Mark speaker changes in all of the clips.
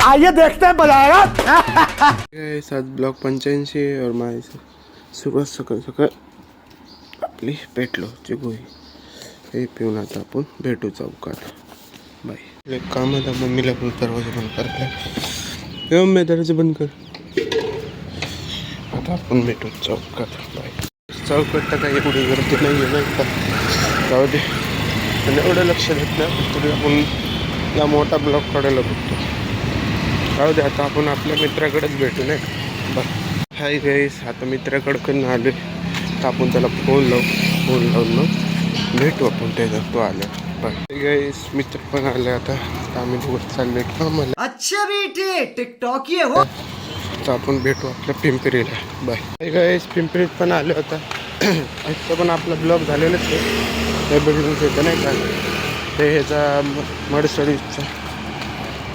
Speaker 1: आइए देखते हैं बजाएगा।
Speaker 2: सात ब्लॉक 85 और माय सुरुवात सकाळ सकाळ आपली पेटलो गोळी हे पिऊन आता आपण भेटू चौकात. बाय. एक काम आहे मम्मीला पण दरवाजा बंद करायला. मम्मी दरवाजा बंद कर. आता आपण भेटू चौकात. बाय. चौकात तर काही एवढी गर्दी नाही आहे ना. जाऊ दे पण एवढं लक्ष देत नाही तरी आपण या मोठा ब्लॉक काढायला बघतो. जाऊ दे आता आपण आपल्या मित्राकडेच भेटू नाही. बरं हाय गाईस, आता मित्राकडं आलो तर आपण त्याला फोन लावून मग भेटू आपण त्याचा तो आला. बरं गाईस मित्र पण आले आता आम्ही दोघं चाललो कामाला.
Speaker 1: अच्छा बेटे टिकटॉक ये हो.
Speaker 2: तर आपण भेटू आपल्या पिंपरीला. बाय. हाय गाईस पिंपरीत पण आलो आता. इथं पण आपला ब्लॉग झालेलाच आहे. त्या बिल्डिंगचं येतं नाही का ते ह्याचा मडसरीचा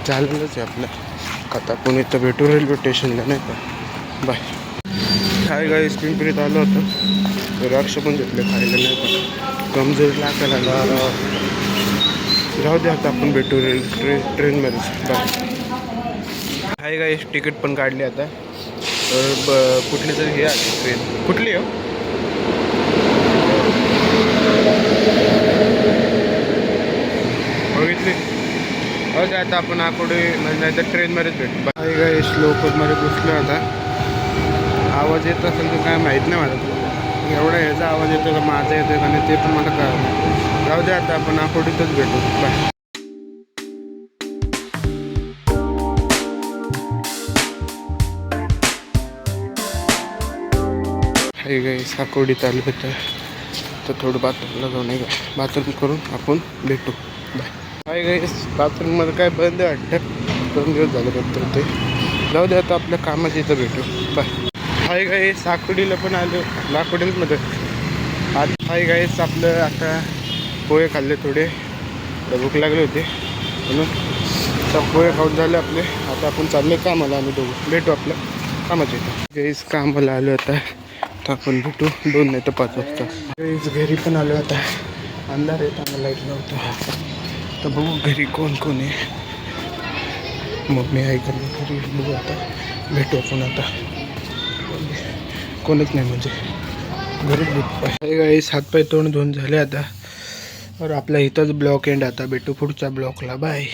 Speaker 2: झालेलंच आहे आपलं. आता आपण इथं भेटू रेल्वे स्टेशनला नाही का. बाय. हाय गाईस पिंपरीत आलो होतो. द्राक्ष पण घेतले खायला नाही का. कमजोर लागायला जाऊ दे आता आपण भेटू ट्रेनमध्येच. बाय. हाय गाईस तिकीट पण काढली आता. तर कुठली तरी हे आली ट्रेन. कुठली हो बघितली. ओके आता आपण आकोडे नाही तर ट्रेनमध्येच भेटू. हाय गाईस लोकलमध्ये घुसलो आता. आवाज येत असेल तर काय माहीत नाही मला. एवढा ह्याचा आवाज येतो का माझा येतो का नाही ते पण मला कळलं नाही. जाऊ दे आता आपण आकोडीतच भेटू. बाय. हाय गाईस आकोडीत आलो होतं तर थोडं बाथरूमला जाऊन आहे. बाथरूम करून आपण भेटू. बाय. हाय गाईस बाथरूममध्ये काय बंद वाटतं. 2 दिवस झाले फक्त ते. जाऊ दे आता आपल्या कामाच्या इथं भेटू. बाय. हाय गाईस आकोडीला पण आलो. लाकोडीमध्ये हाय गाईस आपलं आता पोहे खाल्ले थोडे. भूक लागले होते म्हणून सब पोहे खाऊन झाले आपले. आता आपण चाललो कामाला. आम्ही दोघं भेटू आपल्या कामाच्या इथं. गाईस कामाला आलो आता तर आपण भेटू 2 नाही तर 5 वाजता. गाईस घरी पण आलो आता. अंधार आहे आम्हाला लाईट नव्हतं. तर बघू घरी कोण कोण आहे. मम्मी आहे का नाही घरी बघू आता. भेटू आपण आता. कोणच नाही म्हणजे घरीच भेटू. गाईस हातपाय तोंड धुवून झाले आता. और आपला इथंच ब्लॉक एंड. आता भेटू पुढच्या ब्लॉकला. बाय.